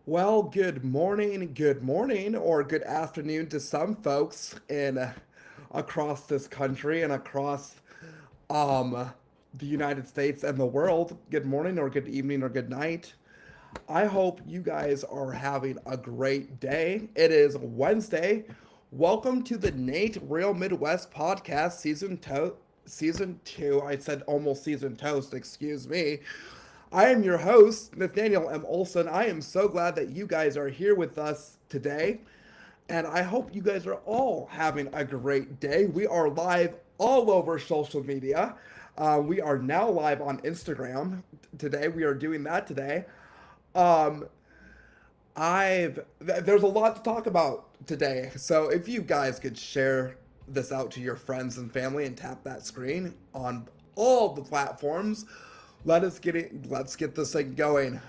Well, good morning, or good afternoon to some folks in across this country and across um the United States and the world. Good morning, or good evening, or good night. I hope you guys are having a great day. It is Wednesday. Welcome to the Nate Real Midwest Podcast, season two. I said almost season toast. Excuse me. I am your host, Nathaniel M. Olson. I am so glad that you guys are here with us today, and I hope you guys are all having a great day. We are live all over social media. We are now live on Instagram today. We are doing that today. Um, there's a lot to talk about today. So if you guys could share this out to your friends and family and tap that screen on all the platforms, let's get this thing going.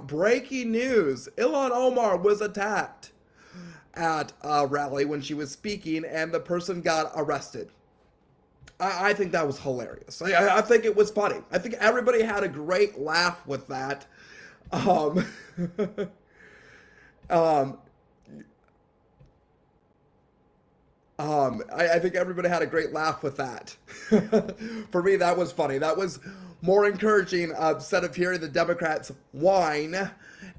Breaking news: Ilhan Omar was attacked at a rally when she was speaking, and the person got arrested. I think that was hilarious. I think it was funny. I think everybody had a great laugh with that. Um, um, I think everybody had a great laugh with that. For me, that was funny. That was more encouraging instead of hearing the Democrats whine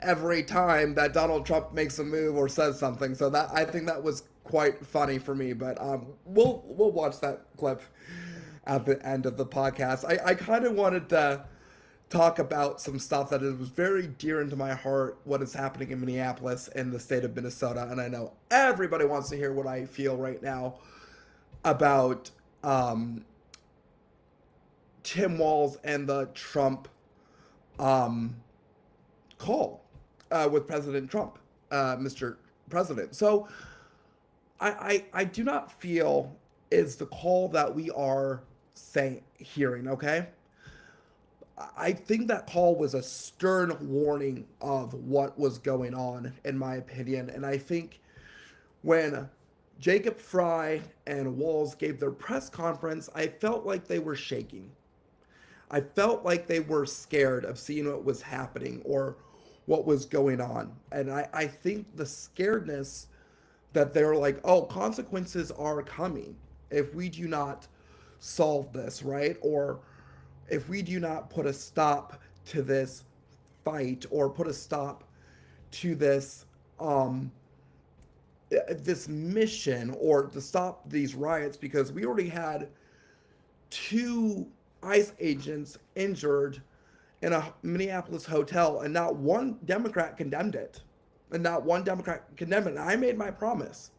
every time that Donald Trump makes a move or says something. So that I think that was quite funny for me. But we'll watch that clip at the end of the podcast. I kind of wanted to talk about some stuff that is very dear into my heart, what is happening in Minneapolis in the state of Minnesota. And I know everybody wants to hear what I feel right now about Tim Walz and the Trump um, call with President Trump, Mr. President. So I do not feel is the call that we are hearing, okay? I think that call was a stern warning of what was going on, in my opinion. And I think when Jacob Fry and Walz gave their press conference, I felt like they were shaking. I felt like they were scared of seeing what was happening or what was going on. And I think the scaredness that they're like, oh, consequences are coming if we do not solve this, right? Or if we do not put a stop to this fight or put a stop to this mission or to stop these riots, because we already had two ICE agents injured in a Minneapolis hotel, and not one Democrat condemned it. And not one Democrat condemned it. And I made my promise.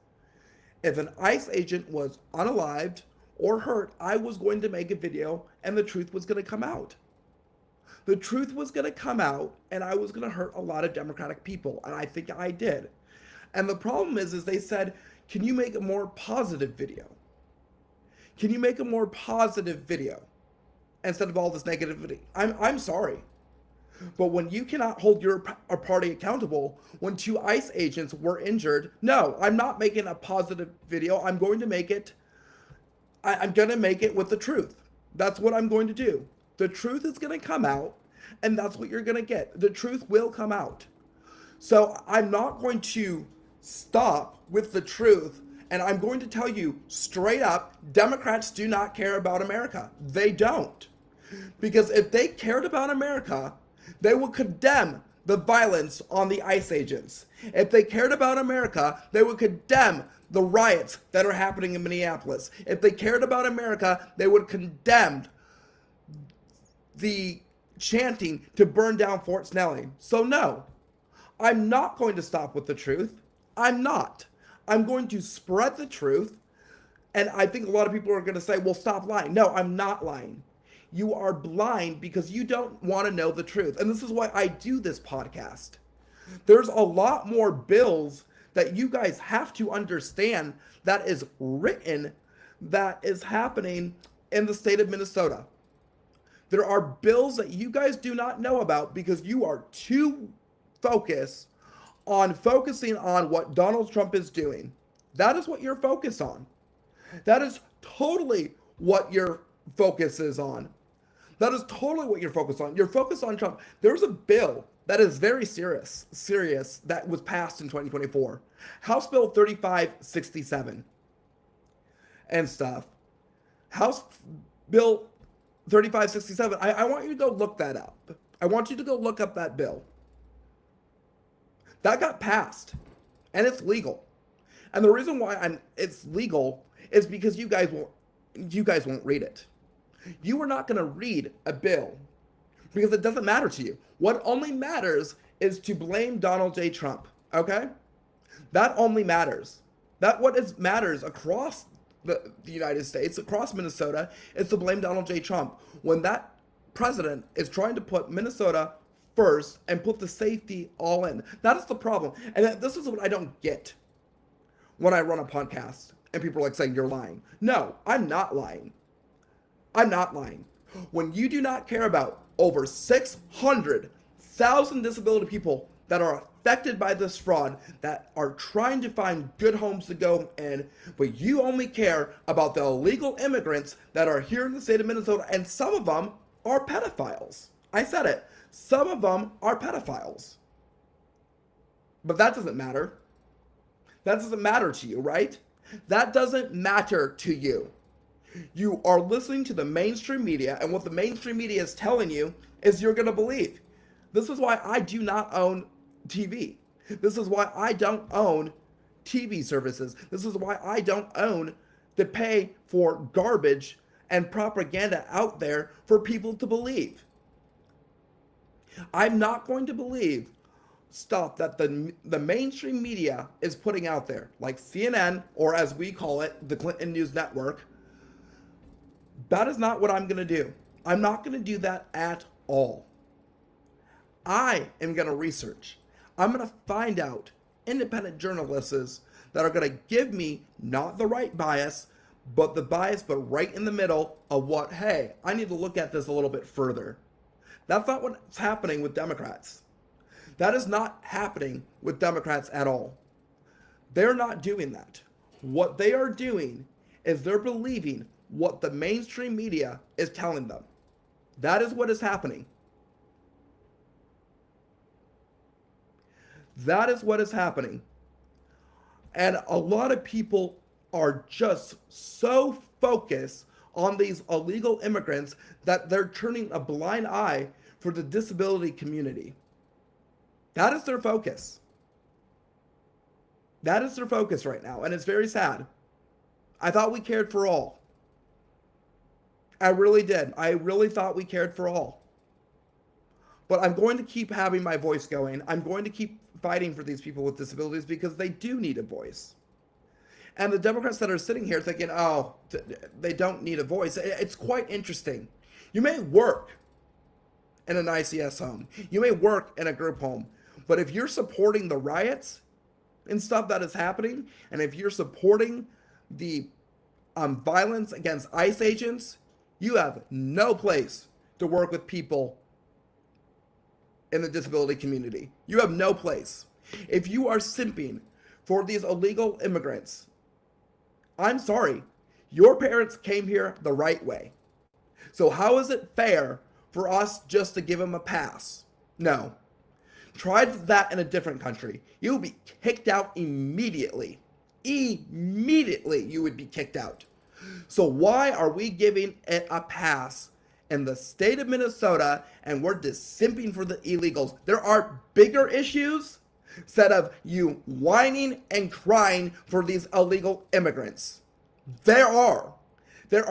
If an ICE agent was unalived or hurt, I was going to make a video and the truth was going to come out. The truth was going to come out, and I was going to hurt a lot of Democratic people, and I think I did. And the problem is they said, can you make a more positive video? Can you make a more positive video instead of all this negativity? I'm sorry. But when you cannot hold your party accountable, when two ICE agents were injured, no, I'm not making a positive video. I'm going to make it with the truth. That's what I'm going to do. The truth is going to come out, and that's what you're going to get. The truth will come out. So I'm not going to stop with the truth, and I'm going to tell you straight up, Democrats do not care about America. They don't. Because if they cared about America, they would condemn the violence on the ICE agents. If they cared about America, they would condemn the riots that are happening in Minneapolis. If they cared about America, they would condemn the chanting to burn down Fort Snelling. So no, I'm not going to stop with the truth. I'm not. I'm going to spread the truth. And I think a lot of people are going to say, well, stop lying. No, I'm not lying. You are blind because you don't want to know the truth. And this is why I do this podcast. There's a lot more bills that you guys have to understand that is written, that is happening in the state of Minnesota. There are bills that you guys do not know about because you are too focusing on what Donald Trump is doing. That is what you're focused on. That is totally what your focus is on. That is totally what you're focused on. You're focused on Trump. There's a bill that is very serious that was passed in 2024. House Bill 3567 and stuff. House Bill 3567. I want you to go look that up. I want you to go look up that bill. That got passed, and it's legal. And the reason why it's legal is because you guys won't read it. You are not going to read a bill because it doesn't matter to you. What only matters is to blame Donald J. Trump. Okay, that only matters. Matters across the United States, across Minnesota, is to blame Donald J. Trump when that president is trying to put Minnesota first and put the safety all in. That is the problem. And this is what I don't get when I run a podcast and people are like saying you're lying. No, I'm not lying. I'm not lying. When you do not care about over 600,000 disability people that are affected by this fraud, that are trying to find good homes to go in, but you only care about the illegal immigrants that are here in the state of Minnesota, and some of them are pedophiles. I said it. Some of them are pedophiles. But that doesn't matter. That doesn't matter to you, right? That doesn't matter to you. You are listening to the mainstream media, and what the mainstream media is telling you is you're going to believe. This is why I do not own TV. This is why I don't own TV services. This is why I don't own to pay for garbage and propaganda out there for people to believe. I'm not going to believe stuff that the mainstream media is putting out there, like CNN, or as we call it, the Clinton News Network. That is not what I'm going to do. I'm not going to do that at all. I am going to research. I'm going to find out independent journalists that are going to give me not the right bias, but the bias, but right in the middle of what, hey, I need to look at this a little bit further. That's not what's happening with Democrats. That is not happening with Democrats at all. They're not doing that. What they are doing is they're believing what the mainstream media is telling them. That is what is happening. That is what is happening. And a lot of people are just so focused on these illegal immigrants that they're turning a blind eye for the disability community. That is their focus. That is their focus right now, and it's very sad. I thought we cared for all. I really did. I really thought we cared for all. But I'm going to keep having my voice going. I'm going to keep fighting for these people with disabilities because they do need a voice. And the Democrats that are sitting here thinking, oh, they don't need a voice. It's quite interesting. You may work in an ICS home. You may work in a group home. But if you're supporting the riots and stuff that is happening, and if you're supporting the violence against ICE agents, you have no place to work with people in the disability community. You have no place. If you are simping for these illegal immigrants, I'm sorry, your parents came here the right way. So how is it fair for us just to give them a pass? No. Try that in a different country. You will be kicked out immediately. Immediately you would be kicked out. So why are we giving it a pass in the state of Minnesota and we're just simping for the illegals? There are bigger issues instead of you whining and crying for these illegal immigrants. There are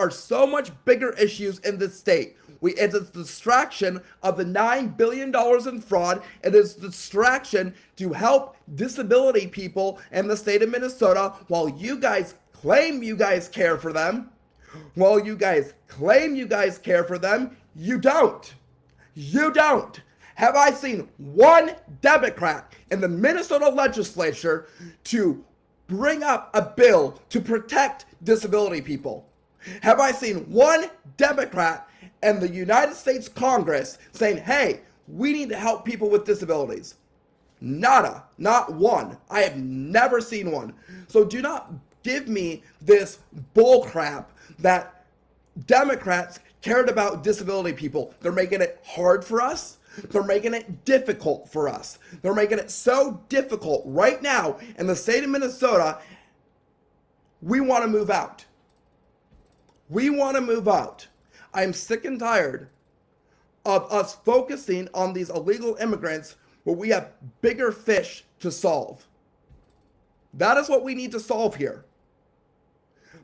so much bigger issues in this state. It's a distraction of the $9 billion in fraud. It is a distraction to help disability people in the state of Minnesota while you guys claim you guys care for them. While you guys claim you guys care for them, you don't. You don't. Have I seen one Democrat in the Minnesota legislature to bring up a bill to protect disability people? Have I seen one Democrat in the United States Congress saying, hey, we need to help people with disabilities? Nada. Not one. I have never seen one. So do not give me this bull crap that Democrats cared about disability people. They're making it hard for us. They're making it difficult for us. They're making it so difficult right now in the state of Minnesota. We want to move out. We want to move out. I'm sick and tired of us focusing on these illegal immigrants where we have bigger fish to solve. That is what we need to solve here.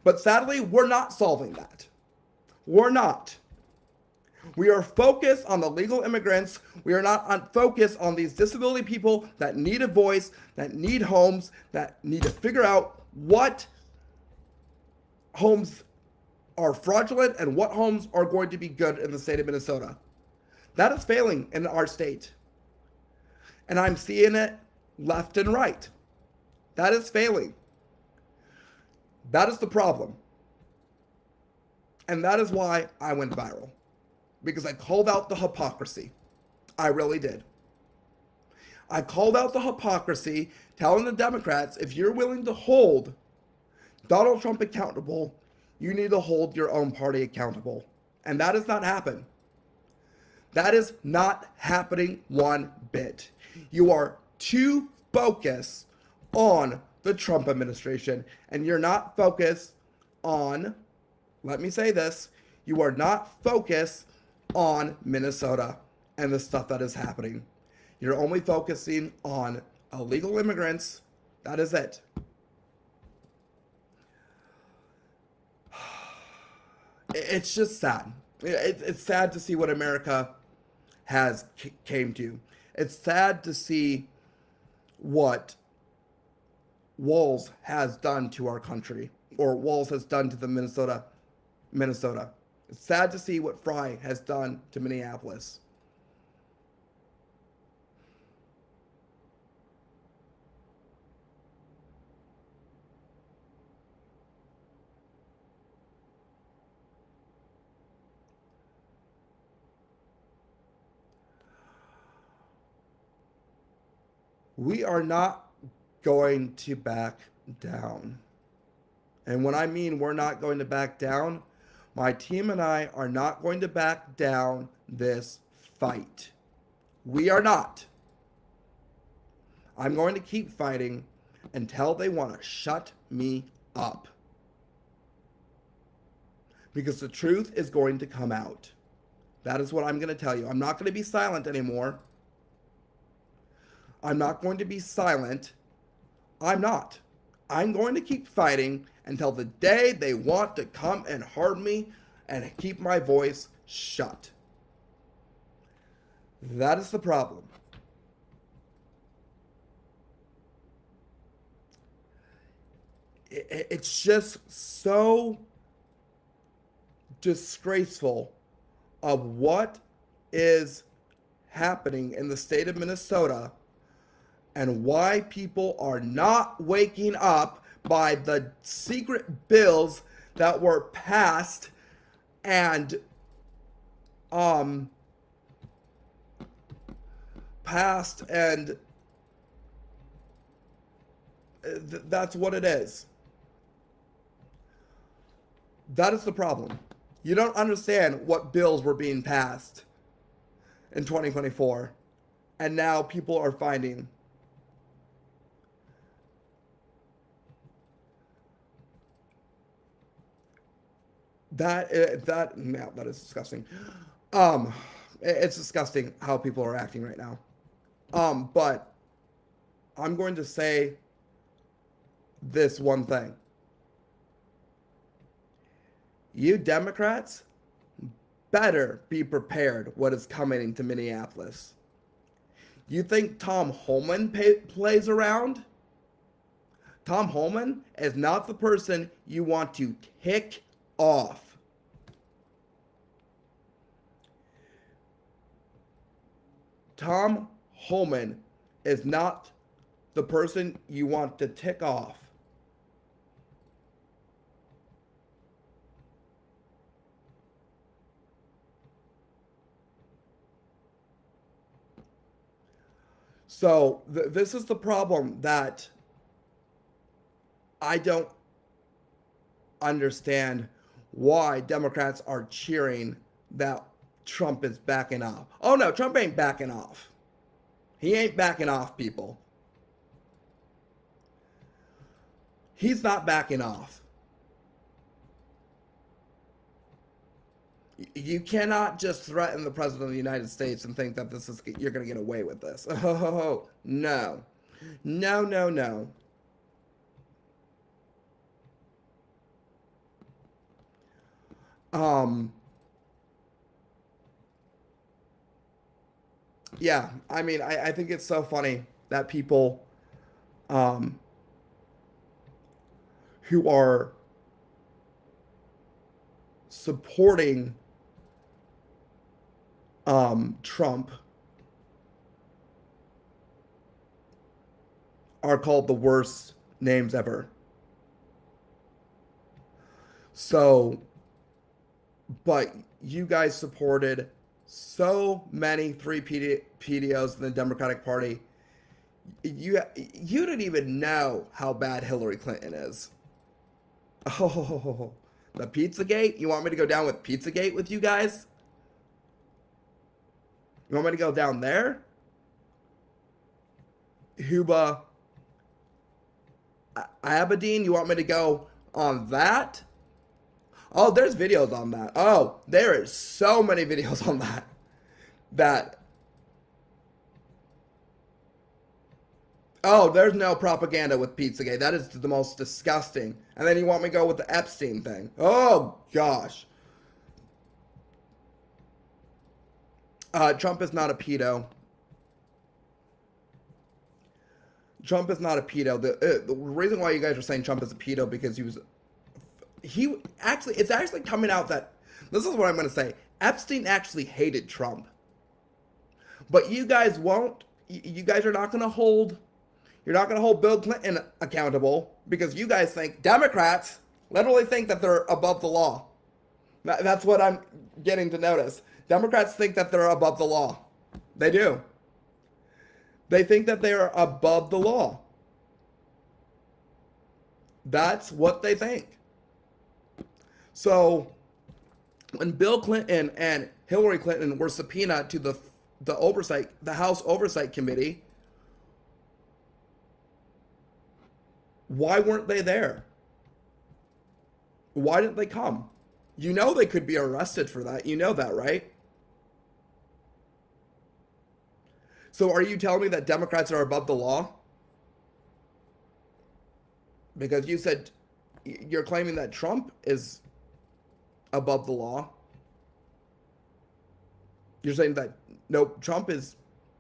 But sadly, we're not solving that. We're not. We are focused on the legal immigrants. We are not focused on these disability people that need a voice, that need homes, that need to figure out what homes are fraudulent and what homes are going to be good in the state of Minnesota. That is failing in our state. And I'm seeing it left and right. That is failing. That is the problem. And that is why I went viral. Because I called out the hypocrisy. I really did. I called out the hypocrisy, telling the Democrats, if you're willing to hold Donald Trump accountable, you need to hold your own party accountable. And that has not happened. That is not happening one bit. You are too focused on the Trump administration, and you're not focused on, let me say this, you are not focused on Minnesota and the stuff that is happening. You're only focusing on illegal immigrants. That is it. It's just sad. It's sad to see what America has came to. It's sad to see what Walz has done to our country, or Walz has done to the Minnesota. It's sad to see what Fry has done to Minneapolis. We are not going to back down. And when I mean we're not going to back down, my team and I are not going to back down this fight. We are not. I'm going to keep fighting until they want to shut me up. Because the truth is going to come out. That is what I'm going to tell you. I'm not going to be silent anymore. I'm not going to be silent. I'm not. I'm going to keep fighting until the day they want to come and harm me and keep my voice shut. That is the problem. It's just so disgraceful of what is happening in the state of Minnesota and why people are not waking up by the secret bills that were passed and that's what it is. That is the problem. You don't understand what bills were being passed in 2024, and now people are finding that is disgusting. It's disgusting how people are acting right now. But I'm going to say this one thing. You Democrats better be prepared what is coming to Minneapolis. You think Tom Homan plays around? Tom Homan is not the person you want to tick off. Tom Homan is not the person you want to tick off. So this is the problem that I don't understand why Democrats are cheering that Trump is backing off. Oh no, Trump ain't backing off. He ain't backing off, people. He's not backing off. You cannot just threaten the president of the United States and think that you're going to get away with this. Oh, no. No, no, no. Yeah, I mean, I think it's so funny that people who are supporting Trump are called the worst names ever. So, but you guys supported so many PDOs in the Democratic Party. You didn't even know how bad Hillary Clinton is. Oh, the Pizzagate? You want me to go down with Pizzagate with you guys? You want me to go down there? Huba Abedin, you want me to go on that? Oh, there's videos on that. Oh, there is so many videos on that. Oh, there's no propaganda with Pizzagate. That is the most disgusting. And then you want me to go with the Epstein thing. Oh, gosh. Trump is not a pedo. Trump is not a pedo. The reason why you guys are saying Trump is a pedo because it's actually coming out that, this is what I'm going to say, Epstein actually hated Trump. But you guys you guys are not going to hold, you're not going to hold Bill Clinton accountable because you guys think, Democrats literally think that they're above the law. That's what I'm getting to notice. Democrats think that they're above the law. They do. They think that they are above the law. That's what they think. So when Bill Clinton and Hillary Clinton were subpoenaed to the House Oversight Committee, why weren't they there? Why didn't they come? You know they could be arrested for that. You know that, right? So are you telling me that Democrats are above the law? Because you said you're claiming that Trump is above the law. You're saying that, no, Trump is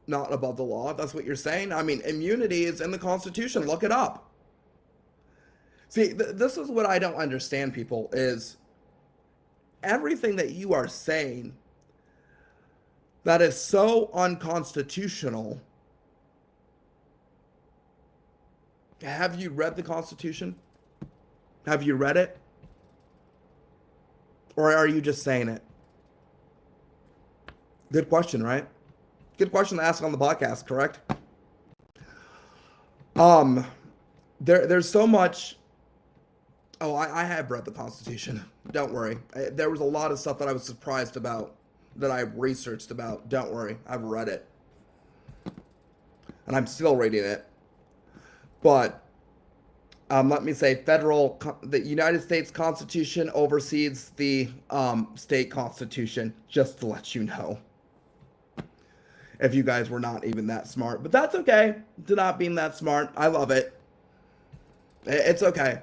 not above the law. That's what you're saying? I mean, immunity is in the Constitution. Look it up. See, this is what I don't understand, people, is everything that you are saying that is so unconstitutional. Have you read the Constitution? Have you read it? Or are you just saying it? Good question, right? Good question to ask on the podcast, correct? There's so much. Oh, I have read the Constitution. Don't worry. There was a lot of stuff that I was surprised about, that I researched about. Don't worry. I've read it. And I'm still reading it. But let me say, the United States Constitution oversees the state constitution, just to let you know. If you guys were not even that smart. But that's okay, to not being that smart. I love it. It's okay.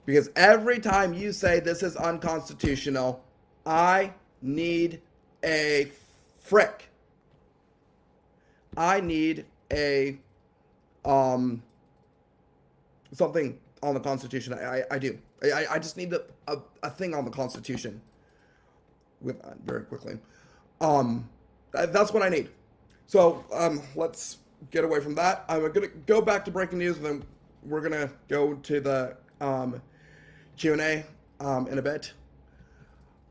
Because every time you say this is unconstitutional, I need a frick. I need a something on the Constitution. I do. I just need a thing on the Constitution. With very quickly. That's what I need. So let's get away from that. I'm gonna go back to breaking news, and then we're gonna go to the Q&A in a bit.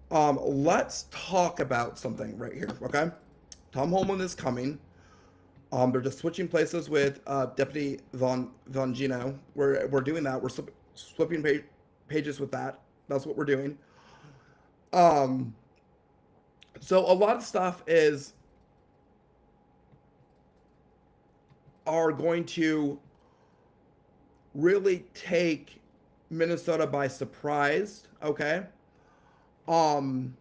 Let's talk about something right here, okay? Tom Homan is coming. They're just switching places with Deputy Vongino. We're doing that. We're flipping pages with that. That's what we're doing. So a lot of stuff are going to really take Minnesota by surprise, okay? Um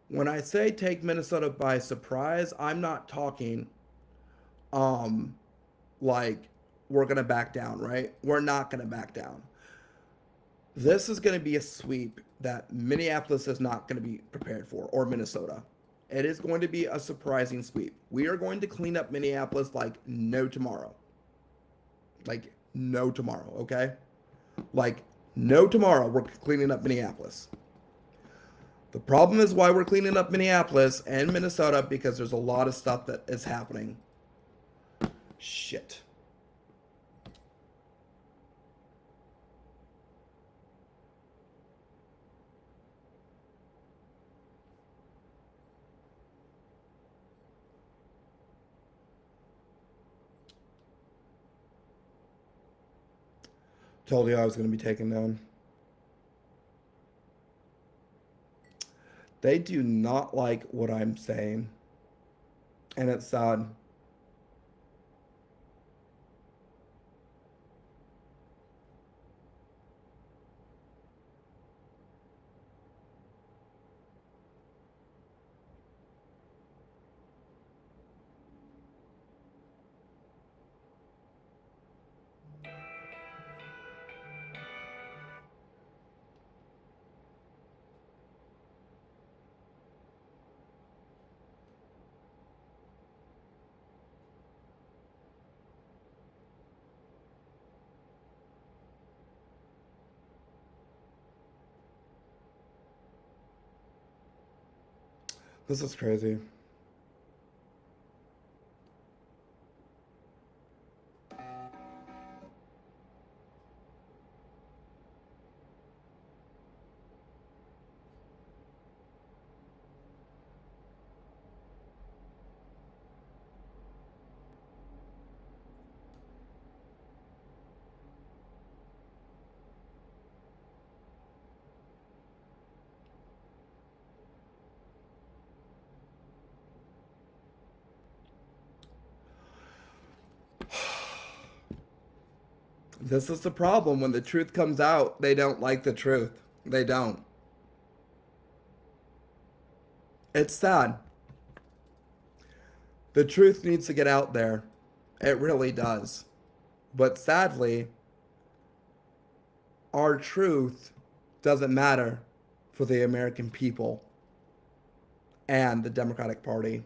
when I say take Minnesota by surprise, I'm not talking um like we're going to back down, right? We're not going to back down. This is going to be a sweep that Minneapolis is not going to be prepared for, or Minnesota. It is going to be a surprising sweep. We are going to clean up Minneapolis like no tomorrow. Like no tomorrow, okay? Like no tomorrow, we're cleaning up Minneapolis. The problem is why we're cleaning up Minneapolis and Minnesota, because there's a lot of stuff that is happening. Shit. Told you I was going to be taken down. They do not like what I'm saying. And it's sad. This is crazy. This is the problem. When the truth comes out, they don't like the truth. They don't. It's sad. The truth needs to get out there. It really does. But sadly, our truth doesn't matter for the American people and the Democratic Party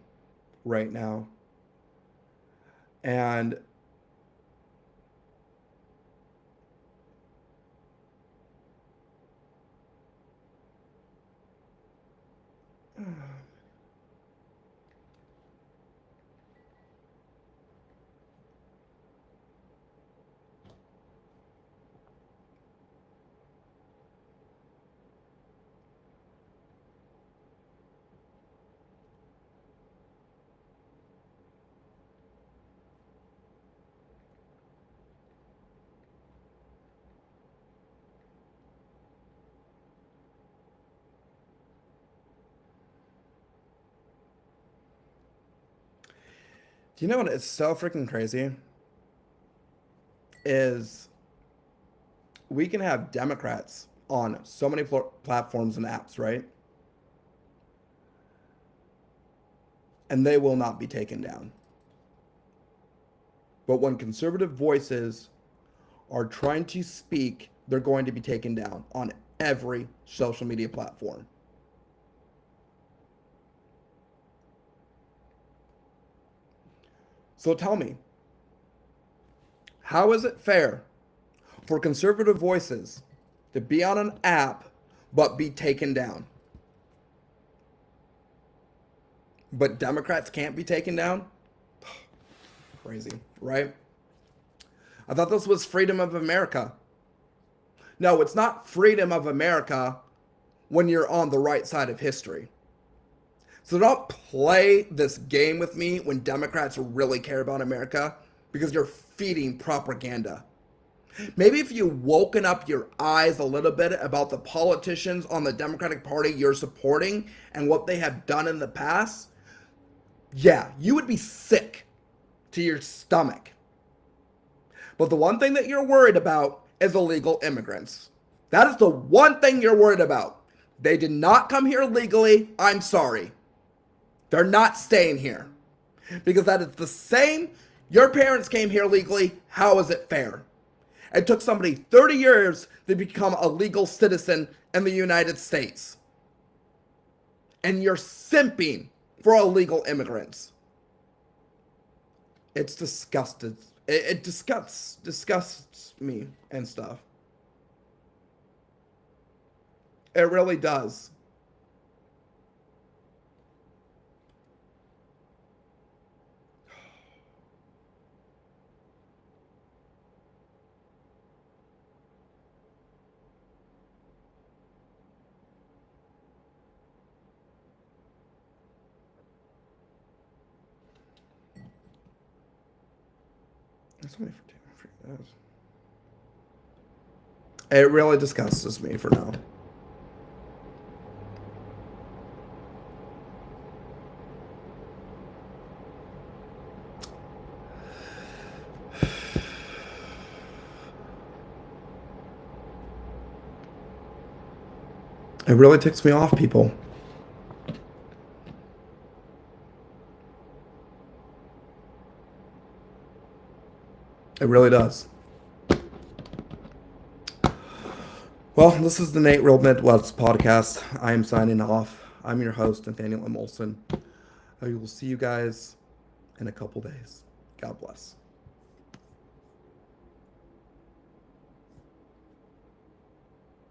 right now. And do you know what is so freaking crazy? Is we can have Democrats on so many platforms and apps, right? And they will not be taken down. But when conservative voices are trying to speak, they're going to be taken down on every social media platform. So tell me, how is it fair for conservative voices to be on an app but be taken down? But Democrats can't be taken down? Crazy, right? I thought this was freedom of America. No, it's not freedom of America when you're on the right side of history. So don't play this game with me when Democrats really care about America, because you're feeding propaganda. Maybe if you woken up your eyes a little bit about the politicians on the Democratic Party you're supporting and what they have done in the past, yeah, you would be sick to your stomach. But the one thing that you're worried about is illegal immigrants. That is the one thing you're worried about. They did not come here legally. I'm sorry. They're not staying here. Because that is the same. Your parents came here legally. How is it fair? It took somebody 30 years to become a legal citizen in the United States. And you're simping for illegal immigrants. It's disgusting. It disgusts me and stuff. It really does. That's only for 2 days. It really disgusts me for now. It really ticks me off, people. It really does. Well, this is the Nate Real Midwest podcast. I am signing off. I'm your host, Nathaniel M. Olson. I will see you guys in a couple days. God bless.